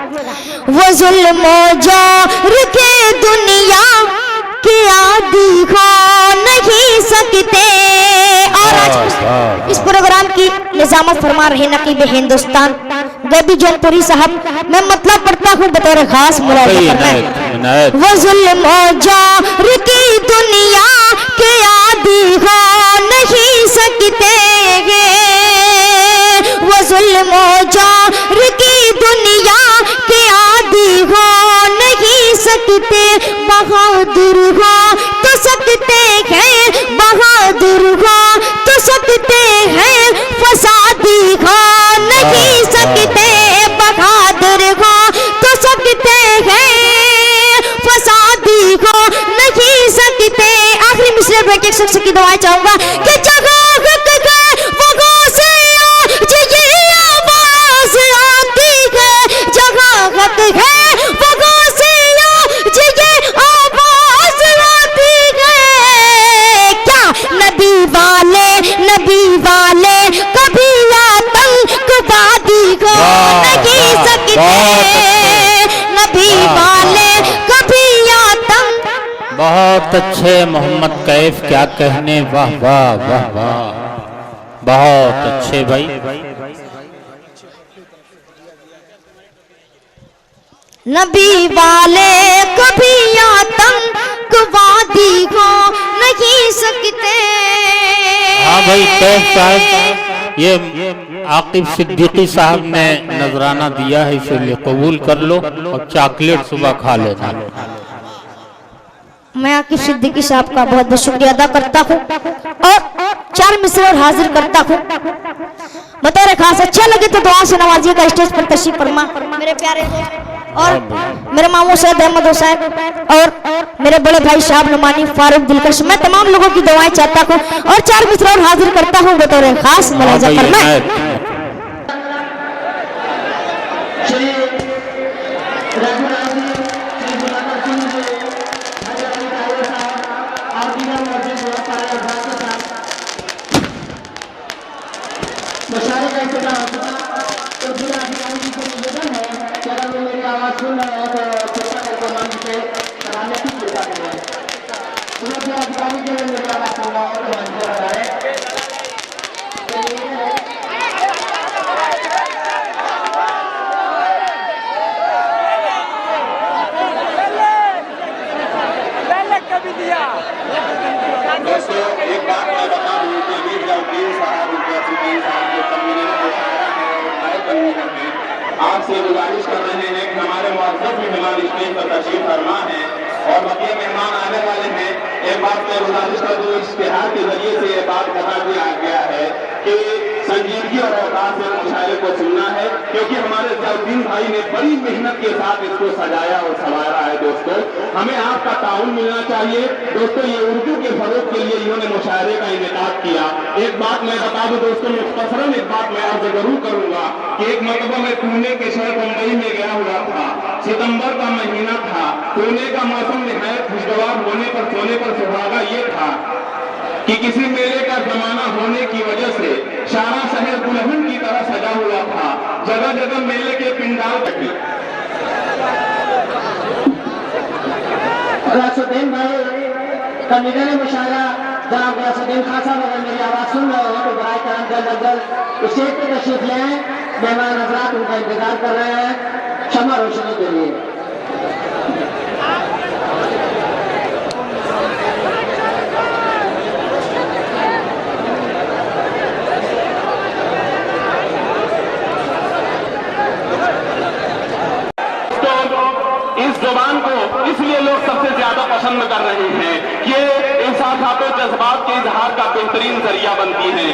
वो जुल्म जोर के दुनिया के आदी हो नहीं सकते। और आज इस प्रोग्राम की निजामत फरमा रहे नकीब हिंदुस्तान गबी जौनपुरी साहब। मैं मतलब पढ़ता हूँ बतौर खास मुलाज़ा। वो जुल्म जोर की दुनिया के आदी हो नहीं सकते। वो जुल्म जोर की दुनिया के आदी हो नहीं सकते। बहादुर हो तो सकते हैं, बहादुर हो तो सकते हैं, फसादी हो नहीं सकते। बहादुर हो तो सकते हैं, फसादी हो नहीं सकते। आखिरी मिसरे ब्रेक एक शख्स की दुआएं चाहूंगा कि जगह बहुत अच्छे मोहम्मद कैफ, क्या कहने, वाह वाह वाह वाह, बहुत अच्छे भाई। नबी वाले कभी आतंकवादी हो नहीं सकते। हाँ भाई कैफ साहब, ये आकिब सिद्दीकी साहब ने नजराना दिया है, इसलिए कबूल कर लो और चॉकलेट सुबह खा लेना। मैं आकिब सिद्दीकी साहब का बहुत बहुत शुक्रिया अदा करता हूँ और 4 मिसरे और हाजिर करता हूँ बतौर खास। अच्छा लगे तो दुआ से नवाजिएगा। स्टेज पर तशरीफ फरमा मेरे प्यारे और मेरे मामू सैयद अहमद हुसैन और मेरे बड़े भाई साहब नुमानी फारूक दिलकश। मैं तमाम लोगों की दुआएं चाहता हूँ और 4 मिसरे और हाजिर करता हूँ बतौर खास। मुलाजा फरमाएं। आपसे गुजारिश कर रहे हैं कि हमारे मुअज़्ज़ज़ मेहमान स्टेज पर तशरीफ फरमा है और बाकी मेहमान आने वाले हैं। एक बात मैं गुजारिश कर दूं, इश्तिहार के जरिए से ये बात बता दिया गया है कि संजीदगी और औकात से मुशायरे को सुनना है, क्योंकि हमारे जलालुद्दीन भाई ने बड़ी मेहनत के साथ इसको सजाया और संवारा है। दोस्तों हमें आपका ताउन मिलना चाहिए। दोस्तों ये उर्दू के फरोग के लिए इन्होंने मुशायरे का इनेकाद किया। एक बात मैं बता दूं दोस्तों, मुख्तसरन एक बात मैं आपसे जरूर करूंगा कि एक मरतबा मैं पुणे के शहर मुंबई में गया हुआ था। सितंबर का महीना था। पुणे का मौसम निहायत खुशगवार होने पर सोने पर सुहागा ये था कि किसी मेले का जमाना होने की वजह से सारा शहर दुल्हन की तरह सजा हुआ था। जगह जगह मेले के पिंडाल कटी। गयासुद्दीन भाई कमीशन मुशायरा जनाब गयासुद्दीन खान साहब, अगर मेरी आवाज सुन रहे हो तो बराए करम जल्द अज जल्द स्टेज पे तशरीफ ले आए। मेहमान हजरात उनका इंतजार कर रहे हैं शमा रोशनी के लिए। इस जुबान को इसलिए लोग सबसे ज्यादा पसंद कर रहे हैं कि ये एहसासात और जज्बात के इजहार का बेहतरीन जरिया बनती है।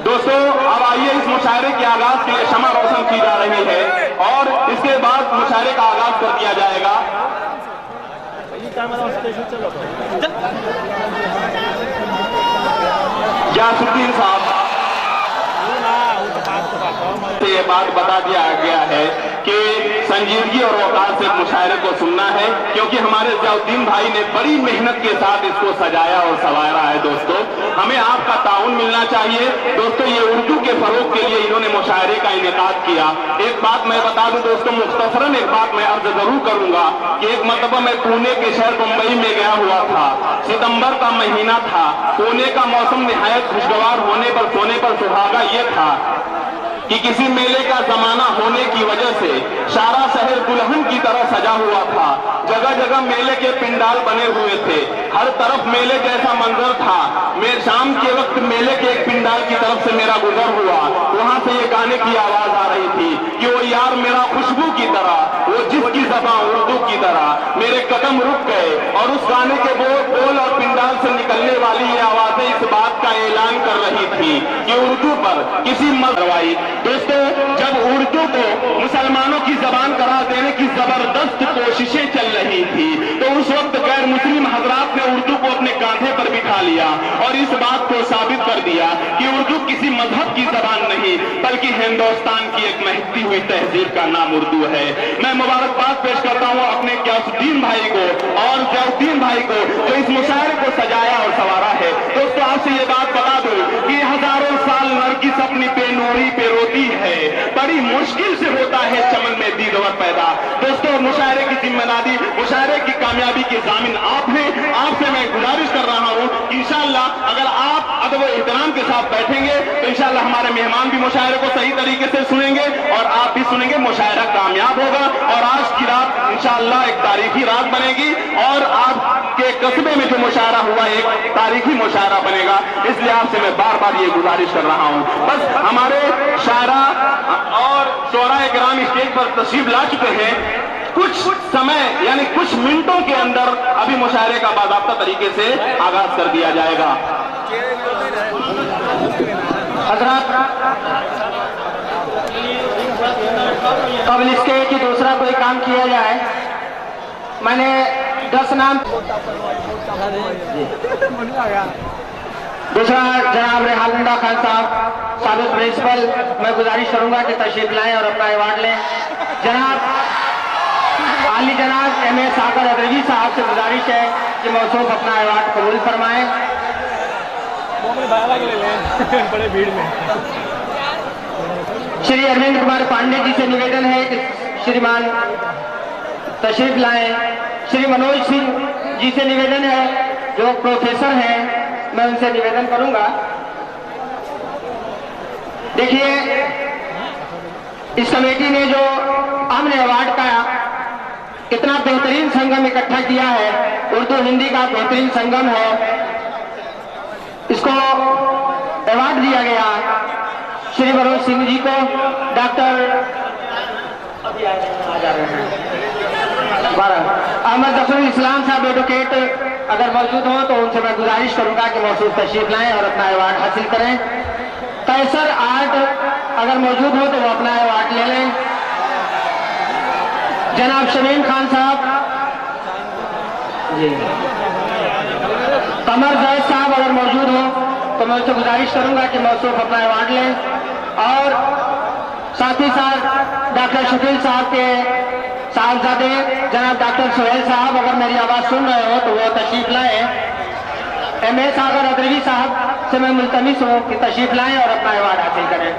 दोस्तों अब आइए इस मुशायरे के आगाज के लिए शमा रोशन की जा रही है और इसके बाद मुशायरे का आगाज कर दिया जाएगा। गयासुद्दीन साहब से ये बात बता दिया गया है कि संजीदगी और वक़ार से मुशायरे को सुनना है, क्योंकि हमारे ज़ियाउद्दीन भाई ने बड़ी मेहनत के साथ इसको सजाया और संवारा है। दोस्तों, हमें आपका ताउन मिलना चाहिए। दोस्तों, ये उर्दू के फरोग के लिए इन्होंने मुशायरे का इनेकाद किया। एक बात मैं बता दूं दोस्तों, मुख्तसरन एक बात मैं अर्ज जरूर करूंगा कि एक मरतबा मैं पुणे के शहर मुंबई में गया हुआ था। सितंबर का महीना था। पुणे का मौसम निहायत खुशगवार होने पर सोने पर सुहागा ये था कि किसी मेले का जमाना होने की वजह से सारा शहर दुल्हन की तरह सजा हुआ था। जगह जगह मेले के पिंडाल बने हुए थे। हर तरफ मेले जैसा मंजर था। मैं शाम के वक्त मेले के एक पिंडाल की तरफ से मेरा गुजर हुआ। वहां से ये गाने की आवाज आ रही थी कि वो यार मेरा खुशबू की तरह, वो जिसकी ज़बान उर्दू की तरह। मेरे कदम रुक गए और उस गाने के बोल और पिंडाल से निकलने वाली ये आवाजें इस बात का ऐलान कर रही थी कि उर्दू पर किसी मरवाई। दोस्तों, जब उर्दू को मुसलमानों की जबान करार देने की जबरदस्त कोशिशें चल रही थी, तो उस वक्त गैर मुस्लिम हजरात ने उर्दू को अपने कांधे पर बिठा लिया और इस बात को साबित कर दिया कि उर्दू किसी मजहब की जबान नहीं, बल्कि हिंदुस्तान की एक महकती हुई तहजीब का नाम उर्दू है। मैं मुबारकबाद पेश करता हूँ अपने गियासुद्दीन भाई को और ज़ियाउद्दीन भाई को, जो इस मुशायरे को सजाया और संवारा है। दोस्तों, आपसे ये बात बता दूं कि हजारों साल नरगिस अपनी बेनूरी पे रोती है, बड़ी मुश्किल से होता है चमन में दीदवर पैदा। दोस्तों, मुशायरे की जिम्मेदारी, मुशायरे की कामयाबी की जामिन आप हैं। आपसे मैं गुजारिश कर रहा हूं कि इंशाअल्लाह अगर आप अदब और एहतराम के साथ बैठेंगे तो इंशाअल्लाह हमारे मेहमान भी मुशायरे को सही तरीके से सुनेंगे और आप भी सुनेंगे। मुशायरा कामयाब होगा और आज की रात इंशाअल्लाह एक तारीखी रात बनेगी और आपके कस्बे में जो मुशायरा हुआ एक तारीखी मुशायरा बनेगा। इसलिए आपसे मैं बार बार ये गुजारिश कर रहा हूं, बस हमारे शायरा और शोराए किराम स्टेज पर तशरीफ ला चुके हैं। कुछ समय यानी कुछ मिनटों के अंदर अभी मुशायरे का बाज़ाब्ता तरीके से आगाज कर दिया जाएगा। हजरत, कबल इसके कि दूसरा कोई काम किया जाए, मैंने 10 नाम। दूसरा जनाब रेहानुल्लाह खान साहब, साबिक प्रिंसिपल, मैं गुजारिश करूंगा कि तशरीफ लाएं और अपना अवार्ड लें। जनाब आली जनाब एम ए सागर अदरवी साहब से गुजारिश है कि मौसूफ अपना अवार्ड कबूल फरमाएं। बड़े भीड़ में श्री अरविंद कुमार पांडे जी से निवेदन है कि श्रीमान तशरीफ लाएं। श्री मनोज सिंह जी से निवेदन है, जो प्रोफेसर हैं, मैं उनसे निवेदन करूंगा। देखिए, इस कमेटी ने जो हमने अवार्ड का इतना बेहतरीन संगम इकट्ठा किया है, उर्दू हिंदी का बेहतरीन संगम है, इसको अवार्ड दिया गया श्री मनोज सिंह जी को। डॉक्टर अहमद जफरुल इस्लाम साहब एडवोकेट अगर मौजूद हो तो उनसे मैं गुजारिश करूंगा कि मौजूद तशरीफ लाएं और अपना अवार्ड हासिल करें। कैसर आर्ट अगर मौजूद हो तो वो अपना अवार्ड ले लें। जनाब शमीम खान साहब जी, कमर जैद साहब अगर मौजूद हो तो मैं उनसे गुजारिश करूंगा कि मौसूफ अपना अवार्ड लें। और साथ ही साथ डॉक्टर शकील साहब के साहबजादे जनाब डॉक्टर सोहेल साहब अगर मेरी आवाज़ सुन रहे हो तो वो तशरीफ लाएं। एम ए सागर अदरवी साहब से मैं मुल्तमिस हूँ कि तशरीफ लाएं और अपना अवार्ड हासिल करें।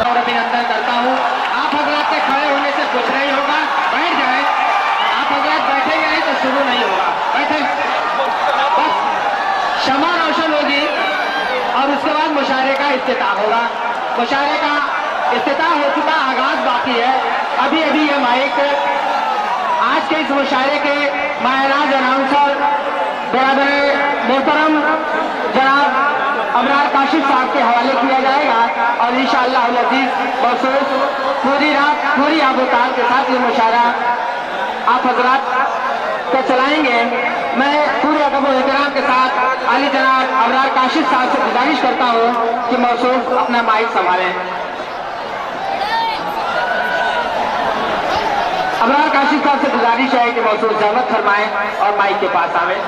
और अभिनंदन करता हूँ। आप हजरात के खड़े होने से कुछ नहीं होगा, बैठ जाए। आप हजरात बैठेंगे नहीं तो शुरू नहीं होगा, बैठे। बस शमा रोशन होगी और उसके बाद मुशायरे का इफ्तिताह होगा। मुशायरे का इफ्तिताह हो चुका, आगाज बाकी है। अभी अभी ये माइक आज के इस मुशायरे के मायराज अनाउंसर बराबर मोहतरम जनाब अबरार काशिफ साहब के हवाले किया जाएगा और इंशाअल्लाह अज़ीज़ मौसूफ पूरी रात पूरी आबोताब के साथ ये मुशायरा आप हजरात को चलाएंगे। मैं पूरे अदब और एहतराम के साथ आली जनाब अबरार काशिफ साहब से गुजारिश करता हूँ कि मौसूफ अपना माइक संभालें। अबरार काशिफ साहब से गुजारिश है कि मौसूफ जहमत फरमाएं और माइक के पास आवे।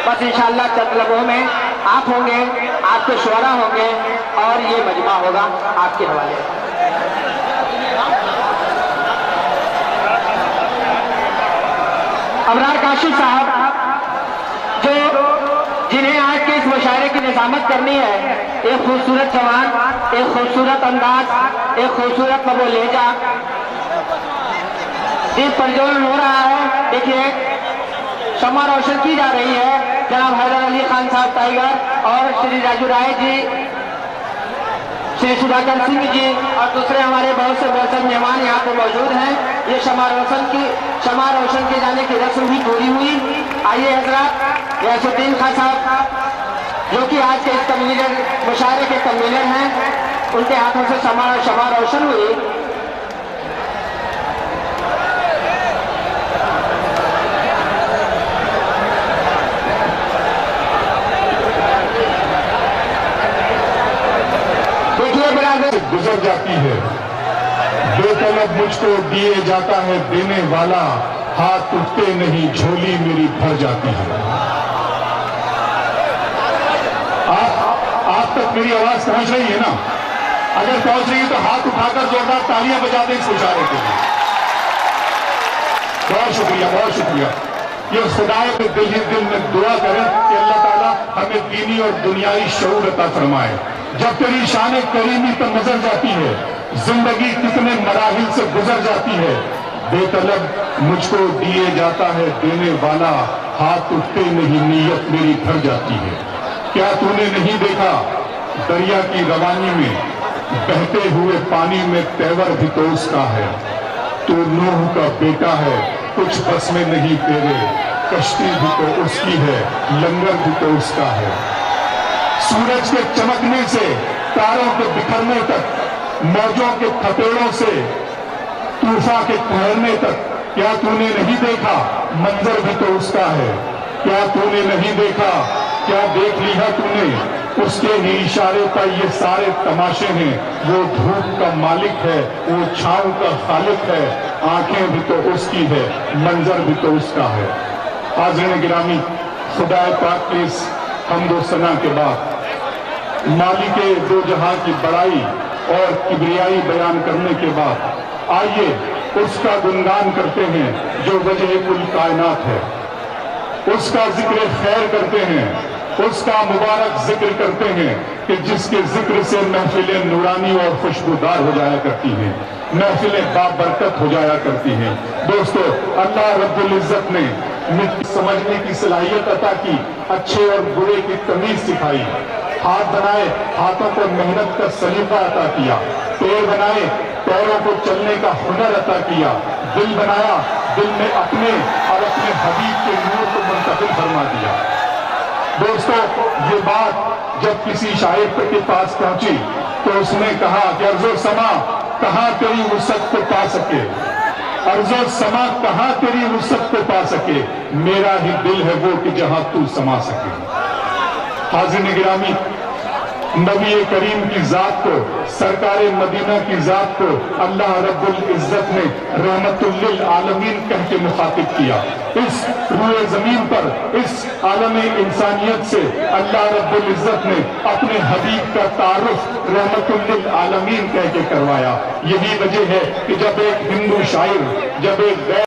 बस इंशाअल्लाह चंद लम्हों में आप होंगे, आपके शुरा होंगे और ये मजमा होगा आपके हवाले। अबरार काशी साहब जो जिन्हें आज के इस मुशायरे की निजामत करनी है, एक खूबसूरत जवान, एक खूबसूरत अंदाज, एक खूबसूरत नबो लहजा दीप प्रज्वलन हो रहा है। देखिए शम्मा रोशन की जा रही है। जनाब हैदर अली खान साहब टाइगर और श्री राजू राय जी, श्री सुधाकर सिंह जी और दूसरे हमारे बहुत से मेहमान यहाँ पे मौजूद हैं। ये शम्मा रोशन के जाने की रस्म भी पूरी हुई। आइए हजरात, गयासुद्दीन खान साहब जो कि आज के इस कन्वीनर, मुशायरे के कन्वीनर हैं, उनके हाथों से शम्मा रोशन हुई। गुजर जाती है, बेतलब मुझको दिए जाता है देने वाला, हाथ उठते नहीं झोली मेरी भर जाती है। आप तक मेरी आवाज पहुंच रही है ना? अगर पहुंच रही है तो हाथ उठाकर जोरदार तालियां बजा दें इस मुशायरे के लिए। बहुत शुक्रिया, बहुत शुक्रिया। ये खुदाए के दिल में दुआ करें कि अल्लाह ताला हमें दीनी और दुनियावी शऊर अता फरमाए। जब तेरी शान करीमी पर नजर जाती है, जिंदगी कितने मराहिल से गुजर जाती है, बेतलब मुझको दिए जाता है देने वाला, हाथ उठते नहीं नीयत मेरी भर जाती है। क्या तूने नहीं देखा दरिया की रवानी में, बहते हुए पानी में तेवर भी तो उसका है। तू नूह का बेटा है, कुछ बस में नहीं तेरे, कश्ती भी तो उसकी है, लंगर भी तो उसका है। सूरज के चमकने से तारों के बिखरने तक, मौजों के थपेड़ों से तूफान के ठहरने तक, क्या तूने नहीं देखा मंजर भी तो उसका है। क्या तूने नहीं देखा, क्या देख लिया तूने, उसके ही इशारे पर ये सारे तमाशे हैं। वो धूप का मालिक है, वो छांव का खालिक है, आंखें भी तो उसकी है, मंजर भी तो उसका है। हाज़िरीन गिरामी, खुदा पाक के इस हम्दो सना के बाद मालिके दो जहां की बड़ाई और किबरियाई बयान करने के बाद आइए उसका गुणगान करते हैं जो वजह कुल कायनात है, उसका जिक्र खैर करते हैं, उसका मुबारक जिक्र करते हैं कि जिसके जिक्र से महफिलें नूरानी और खुशबूदार हो जाया करती हैं, महफिलें बाबरकत हो जाया करती हैं। दोस्तों, अल्लाह रब्बुल इज्जत ने समझने की सलाहियत अता की, अच्छे और बुरे की तमीज सिखाई। हाथ बनाए, हाथों को मेहनत का सलीका अता किया। पैर बनाए, पैरों को चलने का हुनर अता किया। दिल बनाया, दिल में अपने और अपने हबीब के नूर को मुंतकिल फरमा दिया। दोस्तों, ये बात जब किसी शायर के पास पहुंची तो उसने कहा कि अर्ज़ो समा कहां तेरी वुसअत को पा सके, अर्ज़ो समा कहां तेरी वुसअत को पा सके, मेरा ही दिल है वो कि जहां तू समा सके। हाज़िरीन गिरामी, नबी करीम की जात को, सरकारे मदीना की जात को अल्लाह रब्बुल इज्जत ने रहमतुल लिल आलमीन कह के मुखातिब किया। इस रूए जमीन पर, इस आलम इंसानियत से अल्लाह रब्बुल इज्जत ने अपने हबीब का तारुफ रहमतुल लिल आलमीन कह के करवाया। यही वजह है कि जब एक हिंदू शायर, जब एक